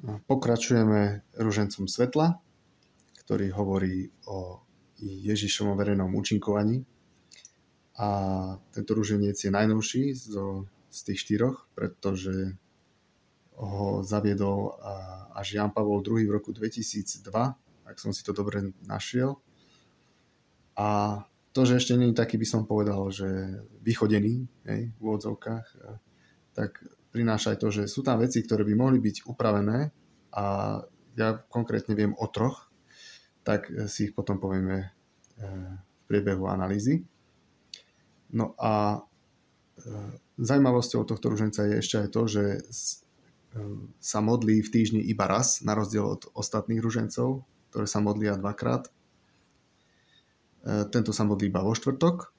Pokračujeme ružencom svetla, ktorý hovorí o Ježišovom verejnom účinkovaní. A tento ruženec je najnovší z tých štyroch, pretože ho zaviedol až Ján Pavol II v roku 2002, ak som si to dobre našiel. A to, že ešte nie je taký, by som povedal, že vychodený, v úvodzovkách, tak prináša aj to, že sú tam veci, ktoré by mohli byť upravené a ja konkrétne viem o troch, tak si ich potom povieme v priebehu analýzy. No a zaujímavosťou tohto ruženca je ešte aj to, že sa modlí v týždni iba raz, na rozdiel od ostatných ružencov, ktoré sa modlia dvakrát. Tento sa modlí iba vo štvrtok.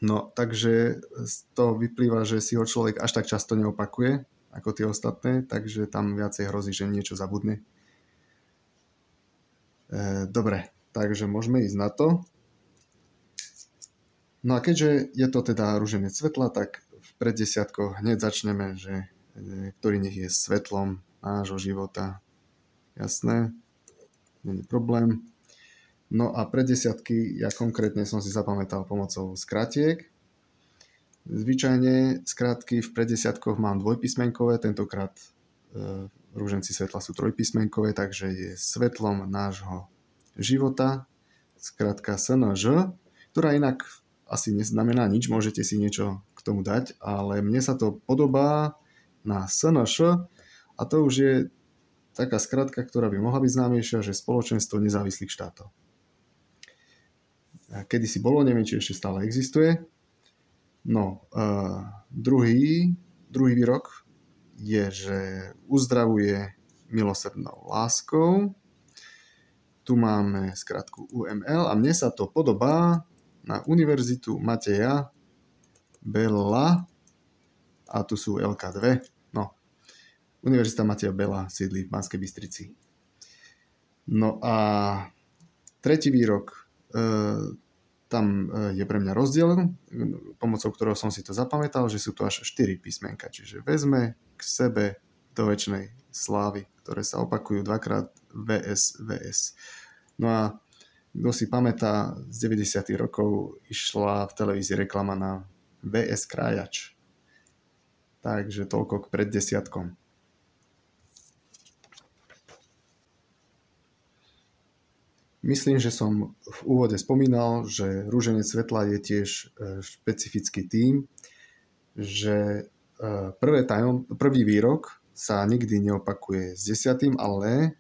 No, takže z toho vyplýva, že si ho človek až tak často neopakuje ako tie ostatné, takže tam viacej hrozí, že niečo zabudne. Dobre, takže môžeme ísť na to. No a keďže je to teda ruženec svetla, tak v preddesiatkoch hneď začneme, že ktorý nech je svetlom nášho života. Jasné? Nie je problém. No a preddesiatky ja konkrétne som si zapamätal pomocou skratiek. Zvyčajne skratky v preddesiatkoch mám dvojpísmenkové, tentokrát ruženci svetla sú trojpísmenkové, takže je svetlom nášho života. Skratka SNŽ, ktorá inak asi neznamená nič, môžete si niečo k tomu dať, ale mne sa to podobá na SNŠ a to už je taká skratka, ktorá by mohla byť známejšia, že Spoločenstvo nezávislých štátov. Kedy si bolo, neviem, či ešte stále existuje. No, druhý výrok je, že uzdravuje milosrdnou láskou. Tu máme skratku UML a mne sa to podobá na Univerzitu Mateja Bela a tu sú LK2. No, Univerzita Mateja Bela sídli v Banskej Bystrici. No a tretí výrok, tam je pre mňa rozdiel, pomocou ktorého som si to zapamätal, že sú to až 4 písmenka, čiže vezme k sebe do večnej slávy, ktoré sa opakujú dvakrát VS. No a kto si pamätá, z 90. rokov išla v televízii reklama na VS Krájač. Takže toľko k preddesiatkom. Myslím, že som v úvode spomínal, že ruženec svetla je tiež špecifický tým, že prvý výrok sa nikdy neopakuje s 10., ale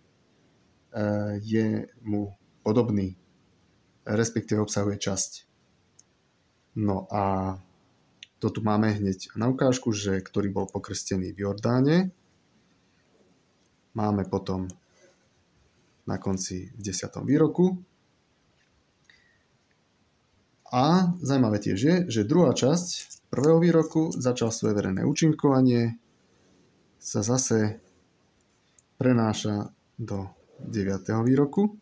je mu podobný, respektíve obsahuje časť. No a to tu máme hneď na ukážku, že ktorý bol pokrstený v Jordáne. Máme potom na konci v 10. výroku. A zaujímavé tiež je, že druhá časť prvého výroku začal svoje verejné účinkovanie, sa zase prenáša do 9. výroku.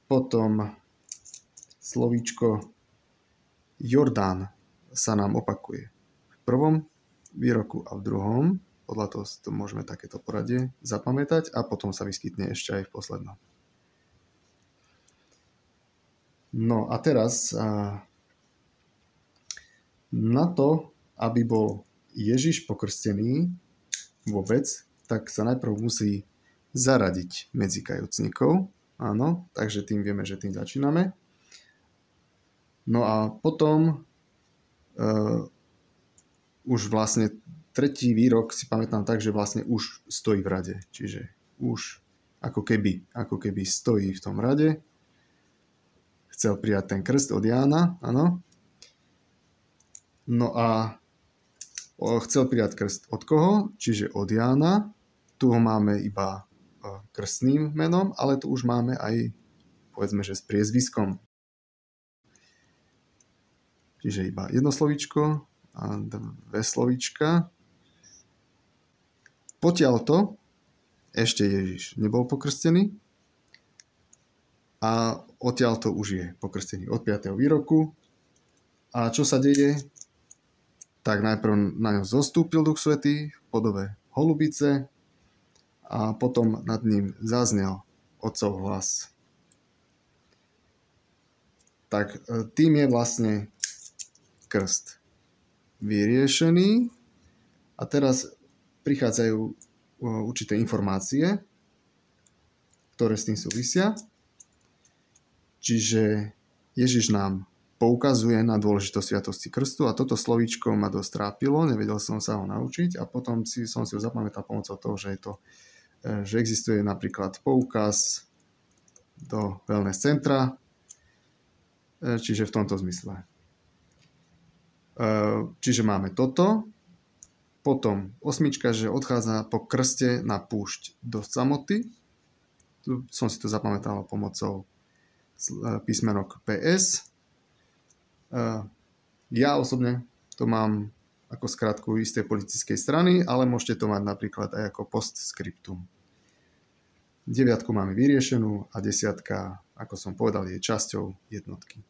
Potom slovíčko Jordán sa nám opakuje v prvom výroku a v druhom. Podľa toho si to môžeme takéto poradie zapamätať a potom sa vyskytne ešte aj v poslednom. No a teraz na to, aby bol Ježiš pokrstený vôbec, tak sa najprv musí zaradiť medzi kajúcnikov. Áno, takže tým vieme, že tým začíname. No a potom už vlastne tretí výrok si pamätám tak, že vlastne už stojí v rade. Čiže už ako keby stojí v tom rade. Chcel prijať ten krst od Jána, áno. No a chcel prijať krst od koho? Čiže od Jána. Tu ho máme iba krstným menom, ale tu už máme aj, povedzme, že s priezviskom. Čiže iba jedno slovíčko a dve slovíčka. Potiaľto ešte Ježiš nebol pokrstený a odtiaľto už je pokrstený od 5. výroku. A čo sa deje? Tak najprv na ňo zostúpil Duch Svätý v podobe holubice a potom nad ním zaznel otcov hlas. Tak tým je vlastne krst vyriešený a teraz prichádzajú určité informácie, ktoré s tým súvisia. Čiže Ježiš nám poukazuje na dôležitosť sviatosti krstu a toto slovíčko ma dosť trápilo, nevedel som sa ho naučiť a potom som si ho zapamätal pomocou toho, že existuje napríklad poukaz do wellness centra, čiže v tomto zmysle. Čiže máme toto, potom 8, že odchádza po krste na púšť do samoty, tu som si to zapamätal pomocou písmenok PS. Ja osobne to mám ako skratku istej politickej strany, ale môžete to mať napríklad aj ako postscriptum. 9 máme vyriešenú a 10, ako som povedal, je časťou jednotky.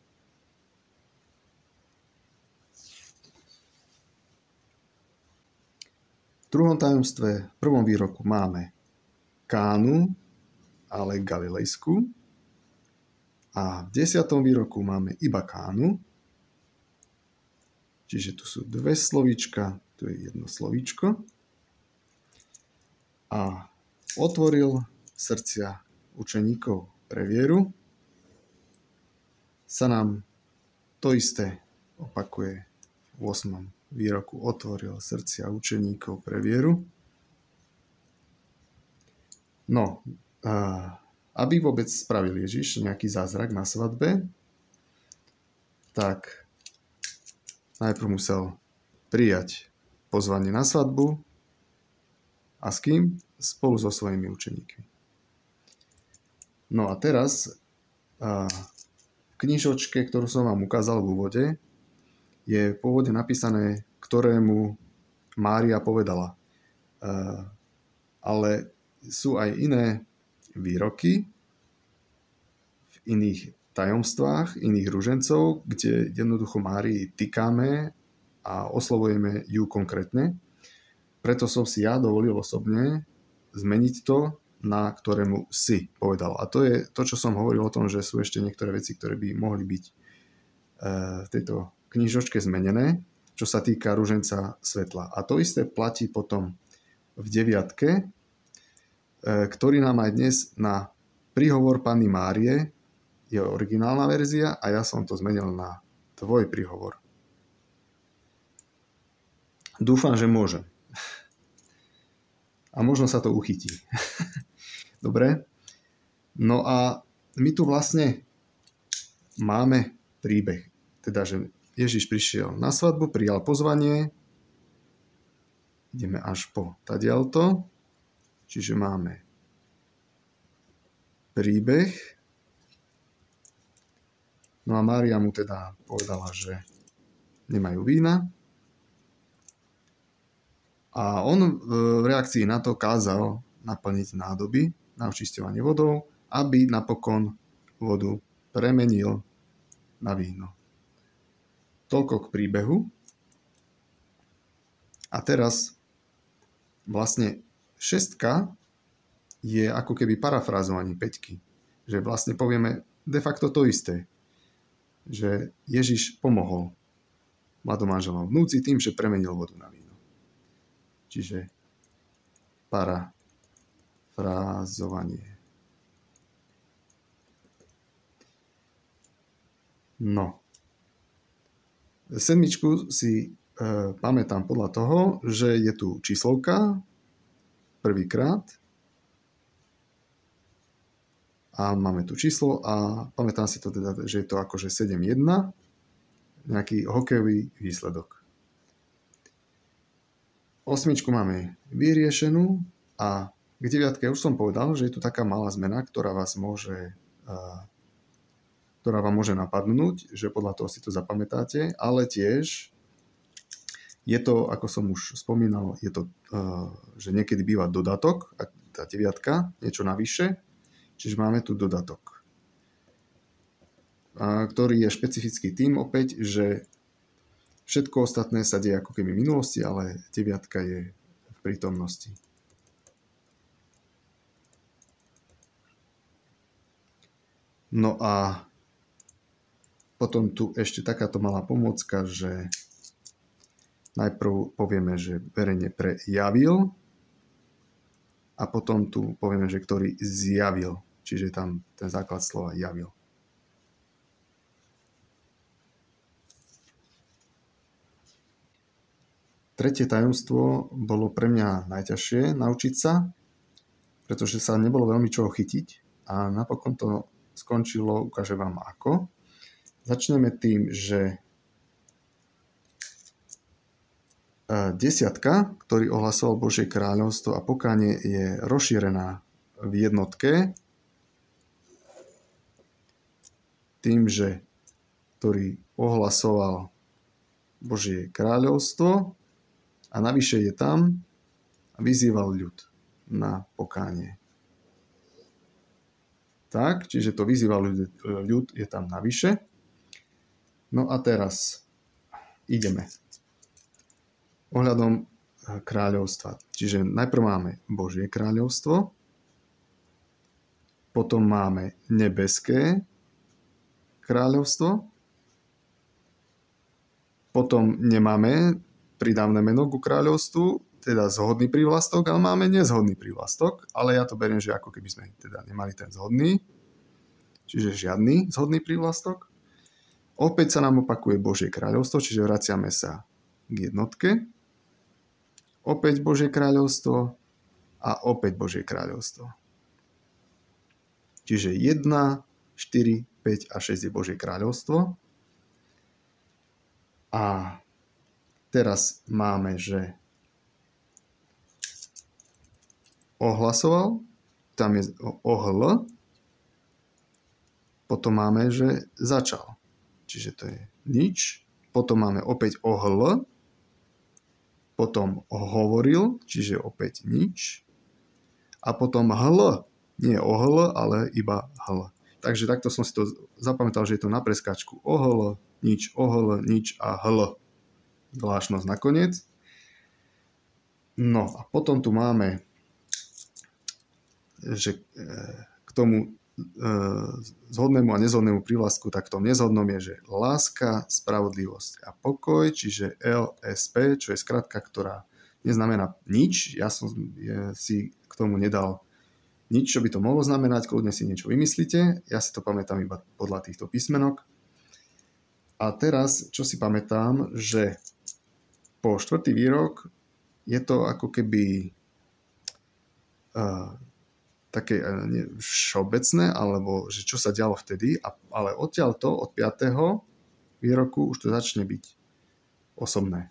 V druhom tajomstve, v prvom výroku máme Kánu, ale galilejskú. A v 10. výroku máme iba Kánu. Čiže tu sú dve slovíčka, tu je jedno slovíčko. A otvoril srdcia učeníkov pre vieru. Sa nám to isté opakuje v 8. výroku. Otvoril srdcia učeníkov pre vieru. No, aby vôbec spravil Ježiš nejaký zázrak na svadbe, tak najprv musel prijať pozvanie na svadbu a s kým? Spolu so svojimi učeníkmi. No a teraz v knižočke, ktorú som vám ukázal v úvode, je pôvodne napísané, ktorému Mária povedala. Ale sú aj iné výroky v iných tajomstvách, iných ružencov, kde jednoducho Márii týkame a oslovujeme ju konkrétne. Preto som si ja dovolil osobne zmeniť to, na ktorému si povedal. A to je to, čo som hovoril o tom, že sú ešte niektoré veci, ktoré by mohli byť v tejto knižočke zmenené, čo sa týka ruženca svetla. A to isté platí potom v 9, ktorý nám aj dnes na príhovor Panny Márie je originálna verzia a ja som to zmenil na tvoj príhovor. Dúfam, že môžem. A možno sa to uchytí. Dobre? No a my tu vlastne máme príbeh. Teda, že Ježiš prišiel na svadbu, prijal pozvanie. Ideme až po tadiaľto. Čiže máme príbeh. No a Mária mu teda povedala, že nemajú vína. A on v reakcii na to kázal naplniť nádoby na očisťovanie vodou, aby napokon vodu premenil na víno. Toľko k príbehu. A teraz vlastne 6 je ako keby parafrázovanie 5. Že vlastne povieme de facto to isté. Že Ježiš pomohol mladomanželom v núdzi tým, že premenil vodu na víno. Čiže parafrázovanie. No. 7 si pamätám podľa toho, že je tu číslovka prvýkrát a máme tu číslo a pamätám si to teda, že je to akože 7-1, nejaký hokejový výsledok. 8 máme vyriešenú a k 9 už som povedal, že je tu taká malá zmena, ktorá vám môže napadnúť, že podľa toho si to zapamätáte, ale tiež je to, ako som už spomínal, je to, že niekedy býva dodatok, tá 9, niečo navyše, čiže máme tu dodatok, ktorý je špecifický tým opäť, že všetko ostatné sa deje ako keby v minulosti, ale 9 je v prítomnosti. No a potom tu ešte takáto malá pomôcka, že najprv povieme, že verejne prejavil a potom tu povieme, že ktorý zjavil. Čiže tam ten základ slova javil. Tretie tajomstvo bolo pre mňa najťažšie naučiť sa, pretože sa nebolo veľmi čoho chytiť a napokon to skončilo, ukážem vám ako. Začneme tým, že desiatka, ktorý ohlasoval Božie kráľovstvo a pokánie, je rozšírená v jednotke tým, že ktorý ohlasoval Božie kráľovstvo a navyše je tam a vyzýval ľud na pokánie. Tak, čiže to vyzýval ľud je tam navyše. No a teraz ideme ohľadom kráľovstva. Čiže najprv máme Božie kráľovstvo, potom máme nebeské kráľovstvo, potom nemáme pridávne meno ku kráľovstvu, teda zhodný prívlastok, ale máme nezhodný prívlastok, ale ja to beriem, že ako keby sme teda nemali ten zhodný, čiže žiadny zhodný prívlastok. Opäť sa nám opakuje Božie kráľovstvo, čiže vraciame sa k jednotke. Opäť Božie kráľovstvo a opäť Božie kráľovstvo. Čiže 1, 4, 5 a 6 je Božie kráľovstvo. A teraz máme, že ohlasoval, tam je ohl, potom máme, že začal, čiže to je nič, potom máme opäť ohl, potom hovoril, čiže opäť nič, a potom hl, nie ohl, ale iba hl. Takže takto som si to zapamätal, že je to na preskačku ohl, nič a hl. Zvláštnosť nakoniec. No a potom tu máme, že k tomu zhodnému a nezhodnému prívlastku, tak v tom nezhodnom je, že láska, spravodlivosť a pokoj, čiže LSP, čo je skratka, ktorá neznamená nič. Ja som si k tomu nedal nič, čo by to mohlo znamenať, kľudne si niečo vymyslíte. Ja si to pamätám iba podľa týchto písmenok. A teraz, čo si pamätám, že po štvrtý výrok je to ako keby také všeobecné, alebo že čo sa dialo vtedy, ale odtiaľto, od 5. výroku už to začne byť osobné.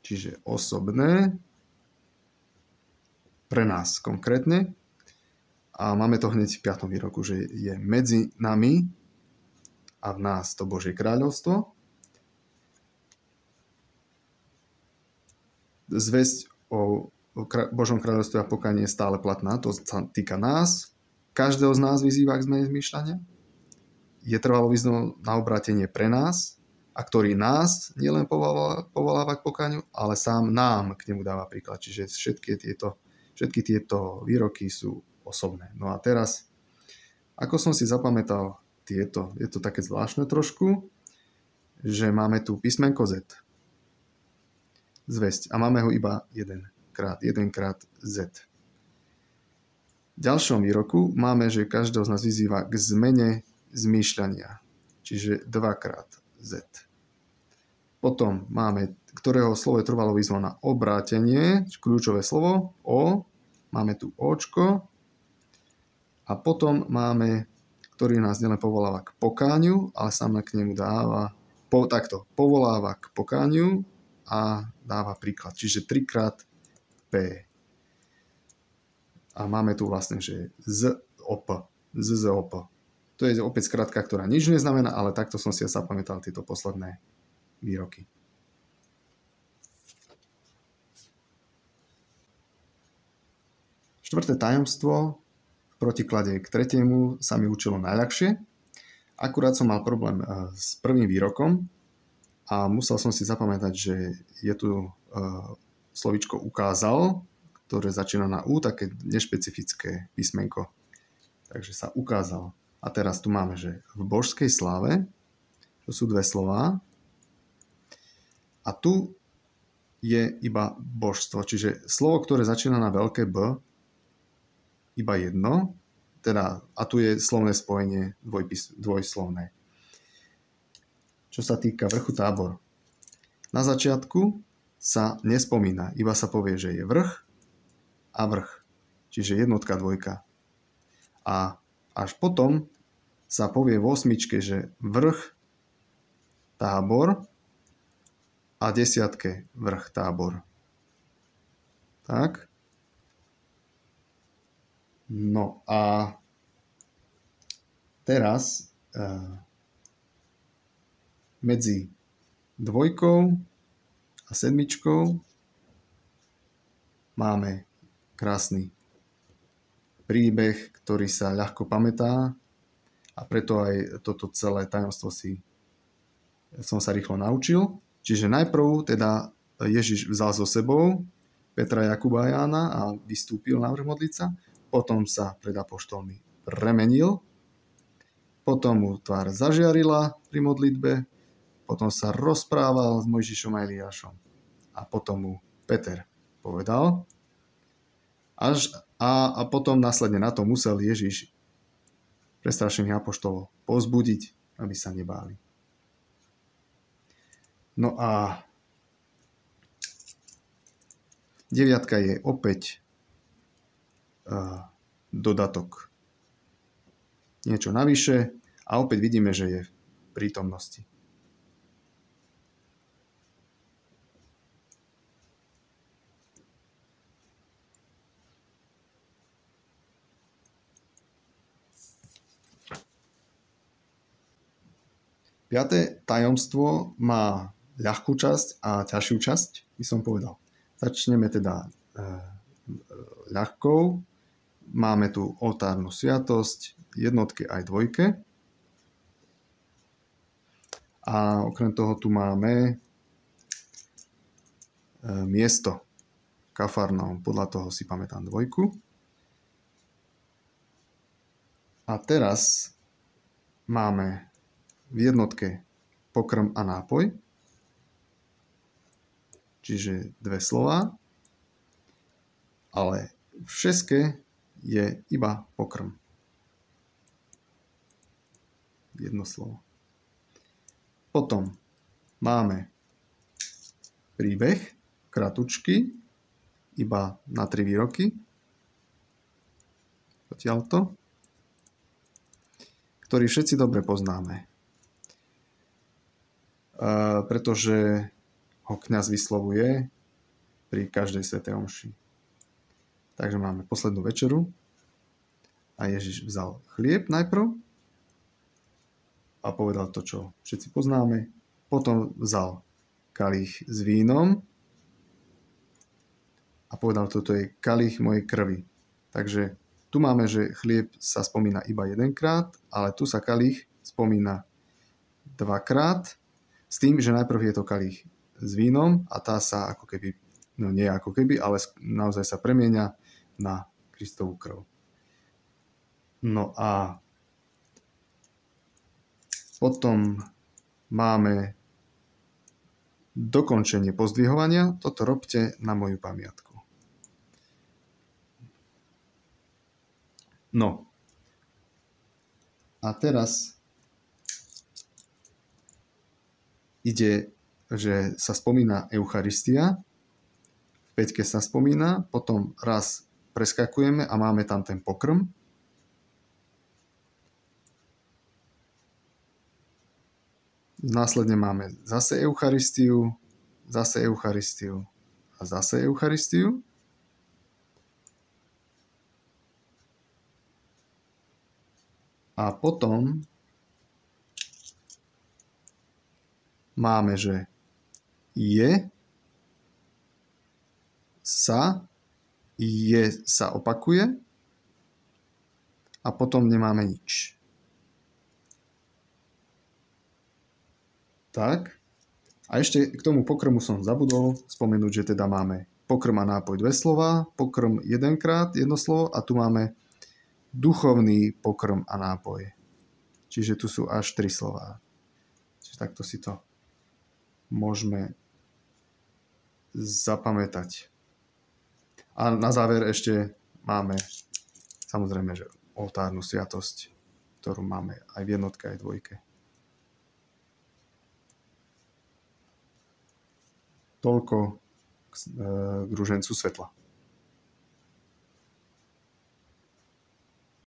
Čiže osobné pre nás konkrétne. A máme to hneď v 5. výroku, že je medzi nami a v nás to Božie kráľovstvo. Zvesť o Božom kráľovstve a pokánie je stále platná, to sa týka nás. Každého z nás vyzýva k zmene zmýšľania. Je trvalo význam na obrátenie pre nás, a ktorý nás nielen povoláva k pokániu, ale sám nám k nemu dáva príklad. Čiže všetky tieto výroky sú osobné. No a teraz, ako som si zapamätal tieto, je to také zvláštne trošku, že máme tu písmenko Z. Zvesť. A máme ho iba jedenkrát Z. V ďalšom výroku máme, že každého z nás vyzýva k zmene zmýšľania. Čiže 2-krát Z. Potom máme, ktorého slovo je trvalo výzva na obrátenie, kľúčové slovo O. Máme tu Očko. A potom máme, ktorý nás nielen povoláva k pokániu, ale sám k nemu dáva povoláva k pokániu a dáva príklad. Čiže 3-krát P. A máme tu vlastne, že ZOP. To je opäť skratka, ktorá nič neznamená, ale takto som si zapamätal tieto posledné výroky. Štvrté tajomstvo v protiklade k tretiemu sa mi učilo najľahšie. Akurát som mal problém s prvým výrokom a musel som si zapamätať, že je tu slovíčko ukázal, ktoré začína na U, také nešpecifické písmenko. Takže sa ukázal. A teraz tu máme, že v božskej sláve, to sú dve slová, a tu je iba božstvo, čiže slovo, ktoré začína na veľké B, iba jedno, teda, a tu je slovné spojenie dvojslovné. Čo sa týka vrchu Tábor. Na začiatku sa nespomína, iba sa povie, že je vrch a vrch, čiže jednotka, dvojka. A až potom sa povie v 8, že vrch Tábor a 10 vrch Tábor. Tak. No a teraz medzi 2 a 7 máme krásny príbeh, ktorý sa ľahko pamätá a preto aj toto celé tajomstvo som sa rýchlo naučil. Čiže najprv teda Ježiš vzal so sebou Petra, Jakuba a Jána a vystúpil na vrch modliť sa, potom sa pred apoštolmi premenil, potom mu tvár zažiarila pri modlitbe, potom sa rozprával s Mojžišom a Eliášom a potom mu Peter povedal, a potom následne na to musel Ježiš prestrašených apoštolov povzbudiť, aby sa nebáli. No a 9 je opäť dodatok. Niečo navyše a opäť vidíme, že je v prítomnosti. Piaté tajomstvo má ľahkú časť a ťažšiu časť, by som povedal. Začneme teda ľahkou. Máme tu oltárnu sviatosť, jednotke aj dvojke. A okrem toho tu máme miesto Kafarnaum, podľa toho si pamätám 2. A teraz máme v jednotke pokrm a nápoj, čiže 2 slová, ale v šeske je iba pokrm. Jedno slovo. Potom máme príbeh, kratučky, iba na 3 výroky. Odtiaľto. Ktorý všetci dobre poznáme. Pretože ho kňaz vyslovuje pri každej svätej omši. Takže máme poslednú večeru a Ježiš vzal chlieb najprv a povedal to, čo všetci poznáme. Potom vzal kalich s vínom a povedal, toto je kalich mojej krvi. Takže tu máme, že chlieb sa spomína iba jedenkrát, ale tu sa kalich spomína 2-krát, s tým, že najprv je to kalich s vínom a tá sa ako keby, no nie ako keby, ale naozaj sa premieňa na Kristovú krv. No a potom máme dokončenie pozdvihovania. Toto robte na moju pamiatku. No. A teraz ide, že sa spomína Eucharistia, v 5 sa spomína, potom raz preskakujeme a máme tam ten pokrm. Následne máme zase Eucharistiu a zase Eucharistiu. A potom máme, že je sa opakuje a potom nemáme nič. Tak. A ešte k tomu pokrmu som zabudol spomenúť, že teda máme pokrm a nápoj 2 slova, pokrm jedenkrát jedno slovo a tu máme duchovný pokrm a nápoj. Čiže tu sú až 3 slová. Čiže takto si to môžeme zapamätať. A na záver ešte máme samozrejme, že oltárnu sviatosť, ktorú máme aj v jednotke, aj v dvojke. Toľko k ružencu svetla.